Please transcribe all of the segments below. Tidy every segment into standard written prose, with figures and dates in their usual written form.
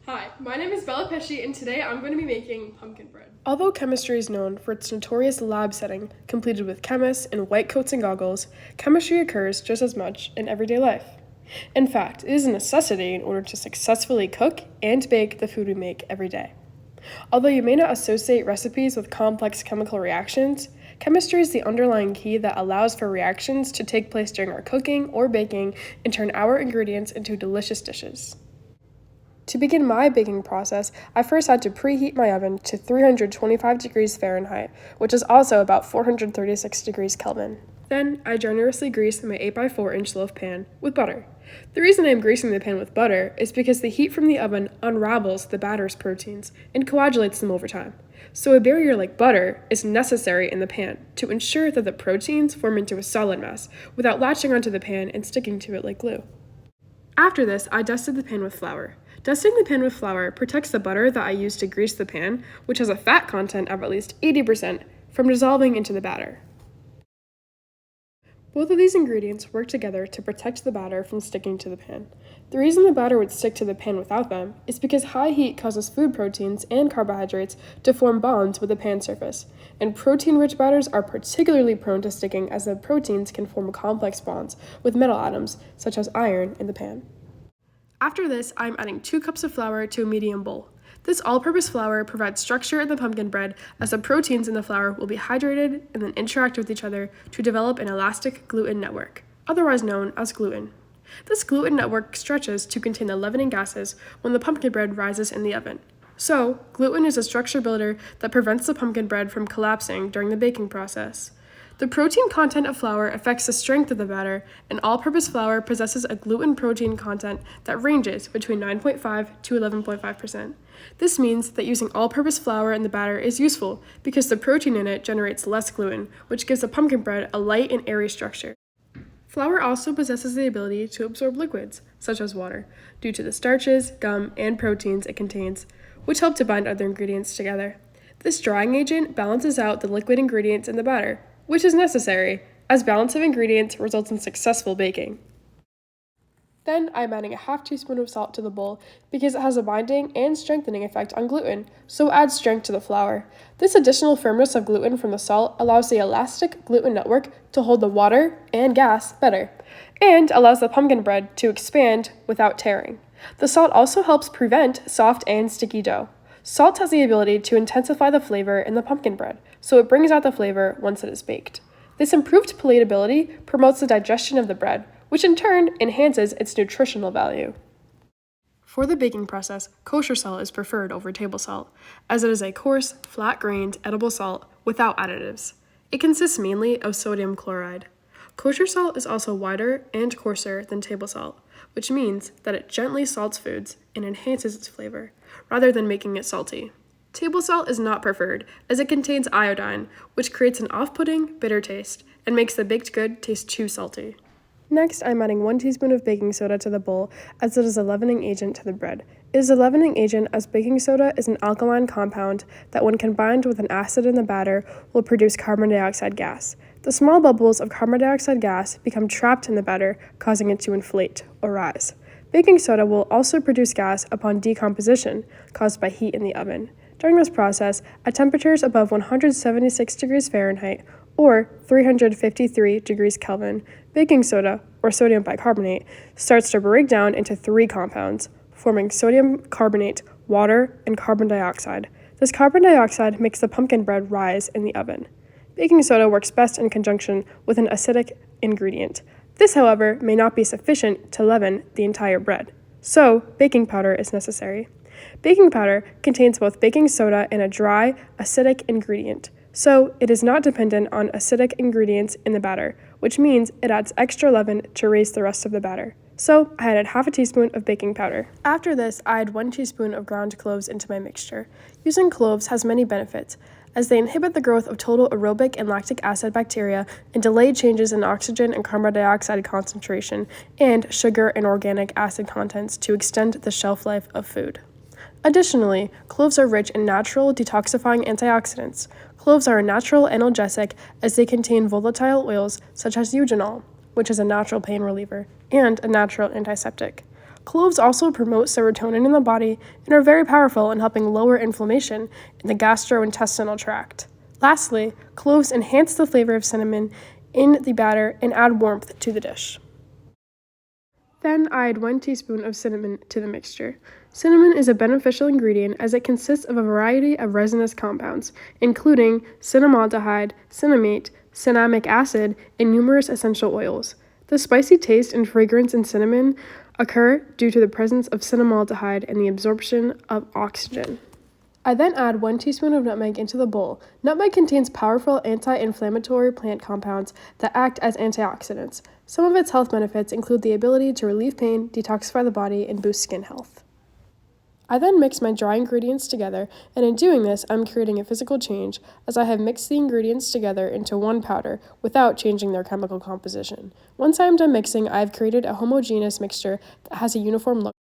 Hi, my name is Bella Pesce, and today I'm going to be making pumpkin bread. Although chemistry is known for its notorious lab setting, completed with chemists in white coats and goggles, chemistry occurs just as much in everyday life. In fact, it is a necessity in order to successfully cook and bake the food we make every day. Although you may not associate recipes with complex chemical reactions, chemistry is the underlying key that allows for reactions to take place during our cooking or baking and turn our ingredients into delicious dishes. To begin my baking process, I first had to preheat my oven to 325 degrees Fahrenheit, which is also about 436 degrees Kelvin. Then, I generously greased my 8x4-inch loaf pan with butter. The reason I am greasing the pan with butter is because the heat from the oven unravels the batter's proteins and coagulates them over time. So a barrier like butter is necessary in the pan to ensure that the proteins form into a solid mass without latching onto the pan and sticking to it like glue. After this, I dusted the pan with flour. Dusting the pan with flour protects the butter that I used to grease the pan, which has a fat content of at least 80%, from dissolving into the batter. Both of these ingredients work together to protect the batter from sticking to the pan. The reason the batter would stick to the pan without them is because high heat causes food proteins and carbohydrates to form bonds with the pan surface, and protein-rich batters are particularly prone to sticking as the proteins can form complex bonds with metal atoms, such as iron, in the pan. After this, I'm adding 2 cups of flour to a medium bowl. This all-purpose flour provides structure in the pumpkin bread as the proteins in the flour will be hydrated and then interact with each other to develop an elastic gluten network, otherwise known as gluten. This gluten network stretches to contain the leavening gases when the pumpkin bread rises in the oven. So, gluten is a structure builder that prevents the pumpkin bread from collapsing during the baking process. The protein content of flour affects the strength of the batter, and all-purpose flour possesses a gluten protein content that ranges between 9.5 to 11.5%. This means that using all-purpose flour in the batter is useful because the protein in it generates less gluten, which gives the pumpkin bread a light and airy structure. Flour also possesses the ability to absorb liquids, such as water, due to the starches, gum, and proteins it contains, which help to bind other ingredients together. This drying agent balances out the liquid ingredients in the batter, which is necessary, as balance of ingredients results in successful baking. Then I'm adding a half teaspoon of salt to the bowl because it has a binding and strengthening effect on gluten, so it adds strength to the flour. This additional firmness of gluten from the salt allows the elastic gluten network to hold the water and gas better, and allows the pumpkin bread to expand without tearing. The salt also helps prevent soft and sticky dough. Salt has the ability to intensify the flavor in the pumpkin bread, so it brings out the flavor once it is baked. This improved palatability promotes the digestion of the bread, which in turn enhances its nutritional value. For the baking process, kosher salt is preferred over table salt, as it is a coarse, flat-grained, edible salt without additives. It consists mainly of sodium chloride. Kosher salt is also wider and coarser than table salt, which means that it gently salts foods and enhances its flavor, rather than making it salty. Table salt is not preferred, as it contains iodine, which creates an off-putting, bitter taste, and makes the baked good taste too salty. Next, I'm adding 1 teaspoon of baking soda to the bowl, as it is a leavening agent to the bread. It is a leavening agent as baking soda is an alkaline compound that, when combined with an acid in the batter, will produce carbon dioxide gas. The small bubbles of carbon dioxide gas become trapped in the batter, causing it to inflate or rise. Baking soda will also produce gas upon decomposition, caused by heat in the oven. During this process, at temperatures above 176 degrees Fahrenheit or 353 degrees Kelvin, baking soda, or sodium bicarbonate, starts to break down into 3 compounds, forming sodium carbonate, water, and carbon dioxide. This carbon dioxide makes the pumpkin bread rise in the oven. Baking soda works best in conjunction with an acidic ingredient. This, however, may not be sufficient to leaven the entire bread, so baking powder is necessary. Baking powder contains both baking soda and a dry, acidic ingredient, so it is not dependent on acidic ingredients in the batter, which means it adds extra leaven to raise the rest of the batter. So I added half a teaspoon of baking powder. After this, I add 1 teaspoon of ground cloves into my mixture. Using cloves has many benefits, as they inhibit the growth of total aerobic and lactic acid bacteria and delay changes in oxygen and carbon dioxide concentration and sugar and organic acid contents to extend the shelf life of food. Additionally, cloves are rich in natural detoxifying antioxidants. Cloves are a natural analgesic as they contain volatile oils such as eugenol, which is a natural pain reliever, and a natural antiseptic. Cloves also promote serotonin in the body and are very powerful in helping lower inflammation in the gastrointestinal tract. Lastly, cloves enhance the flavor of cinnamon in the batter and add warmth to the dish. Then I add 1 teaspoon of cinnamon to the mixture. Cinnamon is a beneficial ingredient as it consists of a variety of resinous compounds, including cinnamaldehyde, cinnamate, cinnamic acid, and numerous essential oils. The spicy taste and fragrance in cinnamon occur due to the presence of cinnamaldehyde and the absorption of oxygen. I then add 1 teaspoon of nutmeg into the bowl. Nutmeg contains powerful anti-inflammatory plant compounds that act as antioxidants. Some of its health benefits include the ability to relieve pain, detoxify the body, and boost skin health. I then mix my dry ingredients together, and in doing this, I'm creating a physical change as I have mixed the ingredients together into one powder without changing their chemical composition. Once I am done mixing, I have created a homogeneous mixture that has a uniform look.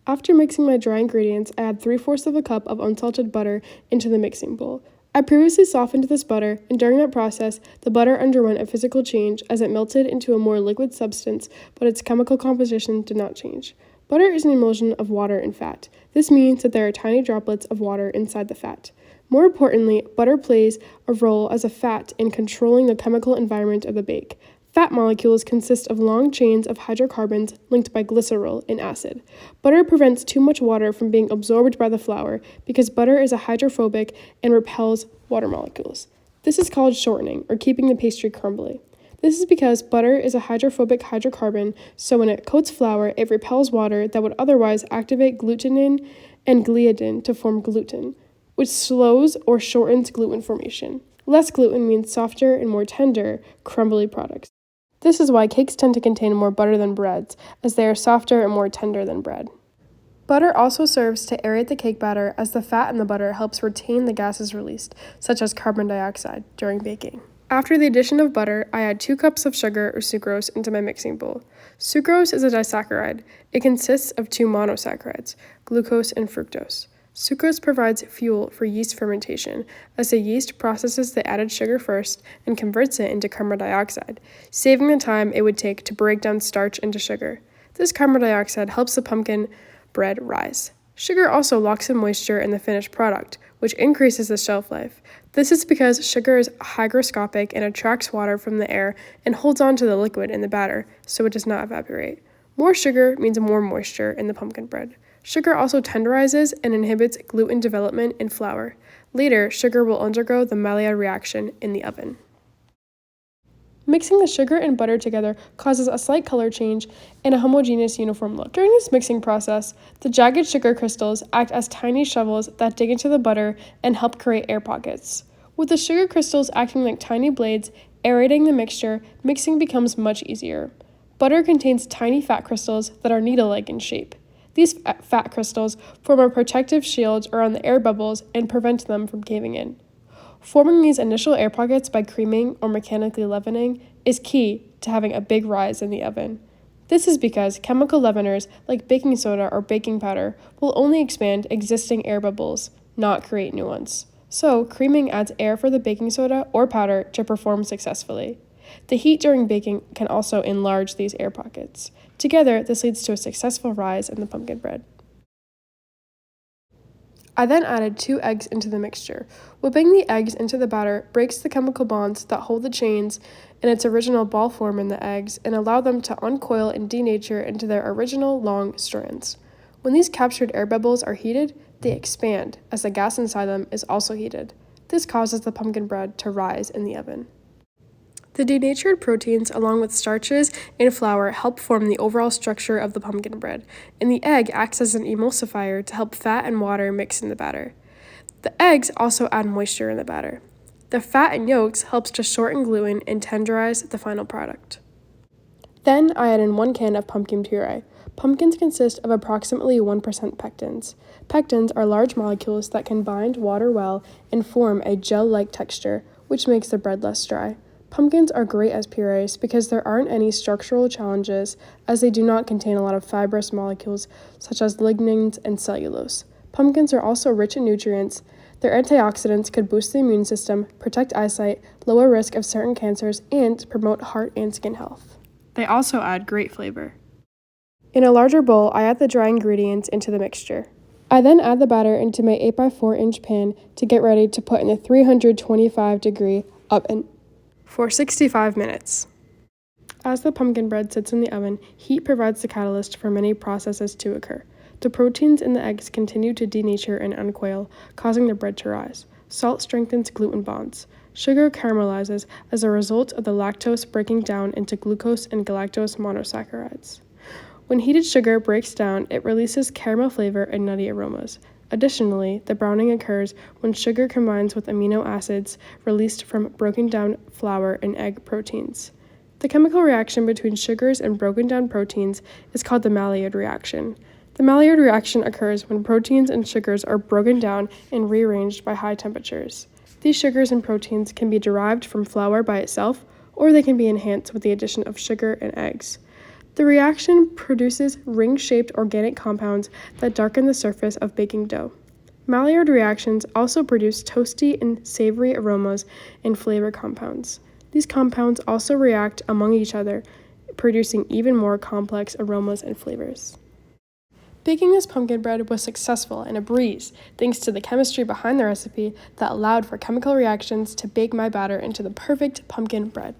After mixing my dry ingredients, I add 3/4 of a cup of unsalted butter into the mixing bowl. I previously softened this butter, and during that process, the butter underwent a physical change as it melted into a more liquid substance, but its chemical composition did not change. Butter is an emulsion of water and fat. This means that there are tiny droplets of water inside the fat. More importantly, butter plays a role as a fat in controlling the chemical environment of the bake. Fat molecules consist of long chains of hydrocarbons linked by glycerol and acid. Butter prevents too much water from being absorbed by the flour because butter is hydrophobic and repels water molecules. This is called shortening, or keeping the pastry crumbly. This is because butter is a hydrophobic hydrocarbon, so when it coats flour, it repels water that would otherwise activate glutenin and gliadin to form gluten, which slows or shortens gluten formation. Less gluten means softer and more tender, crumbly products. This is why cakes tend to contain more butter than breads, as they are softer and more tender than bread. Butter also serves to aerate the cake batter, as the fat in the butter helps retain the gases released, such as carbon dioxide, during baking. After the addition of butter, I add 2 cups of sugar or sucrose into my mixing bowl. Sucrose is a disaccharide. It consists of 2 monosaccharides, glucose and fructose. Sucrose provides fuel for yeast fermentation, as the yeast processes the added sugar first and converts it into carbon dioxide, saving the time it would take to break down starch into sugar. This carbon dioxide helps the pumpkin bread rise. Sugar also locks in moisture in the finished product, which increases the shelf life. This is because sugar is hygroscopic and attracts water from the air and holds on to the liquid in the batter, so it does not evaporate. More sugar means more moisture in the pumpkin bread. Sugar also tenderizes and inhibits gluten development in flour. Later, sugar will undergo the Maillard reaction in the oven. Mixing the sugar and butter together causes a slight color change and a homogeneous uniform look. During this mixing process, the jagged sugar crystals act as tiny shovels that dig into the butter and help create air pockets. With the sugar crystals acting like tiny blades aerating the mixture, mixing becomes much easier. Butter contains tiny fat crystals that are needle-like in shape. These fat crystals form a protective shield around the air bubbles and prevent them from caving in. Forming these initial air pockets by creaming or mechanically leavening is key to having a big rise in the oven. This is because chemical leaveners like baking soda or baking powder will only expand existing air bubbles, not create new ones. So, creaming adds air for the baking soda or powder to perform successfully. The heat during baking can also enlarge these air pockets. Together, this leads to a successful rise in the pumpkin bread. I then added 2 eggs into the mixture. Whipping the eggs into the batter breaks the chemical bonds that hold the chains in its original ball form in the eggs and allow them to uncoil and denature into their original long strands. When these captured air bubbles are heated, they expand, as the gas inside them is also heated. This causes the pumpkin bread to rise in the oven. The denatured proteins, along with starches and flour, help form the overall structure of the pumpkin bread, and the egg acts as an emulsifier to help fat and water mix in the batter. The eggs also add moisture in the batter. The fat and yolks helps to shorten gluten and tenderize the final product. Then I add in 1 can of pumpkin puree. Pumpkins consist of approximately 1% pectins. Pectins are large molecules that can bind water well and form a gel-like texture, which makes the bread less dry. Pumpkins are great as purees because there aren't any structural challenges, as they do not contain a lot of fibrous molecules such as lignins and cellulose. Pumpkins are also rich in nutrients. Their antioxidants could boost the immune system, protect eyesight, lower risk of certain cancers, and promote heart and skin health. They also add great flavor. In a larger bowl, I add the dry ingredients into the mixture. I then add the batter into my 8x4-inch pan to get ready to put in a 325-degree oven for 65 minutes. As the pumpkin bread sits in the oven, heat provides the catalyst for many processes to occur. The proteins in the eggs continue to denature and uncoil, causing the bread to rise. Salt strengthens gluten bonds. Sugar caramelizes as a result of the lactose breaking down into glucose and galactose monosaccharides. When heated sugar breaks down, it releases caramel flavor and nutty aromas. Additionally, the browning occurs when sugar combines with amino acids released from broken down flour and egg proteins. The chemical reaction between sugars and broken down proteins is called the Maillard reaction. The Maillard reaction occurs when proteins and sugars are broken down and rearranged by high temperatures. These sugars and proteins can be derived from flour by itself, or they can be enhanced with the addition of sugar and eggs. The reaction produces ring-shaped organic compounds that darken the surface of baking dough. Maillard reactions also produce toasty and savory aromas and flavor compounds. These compounds also react among each other, producing even more complex aromas and flavors. Baking this pumpkin bread was successful and a breeze, thanks to the chemistry behind the recipe that allowed for chemical reactions to bake my batter into the perfect pumpkin bread.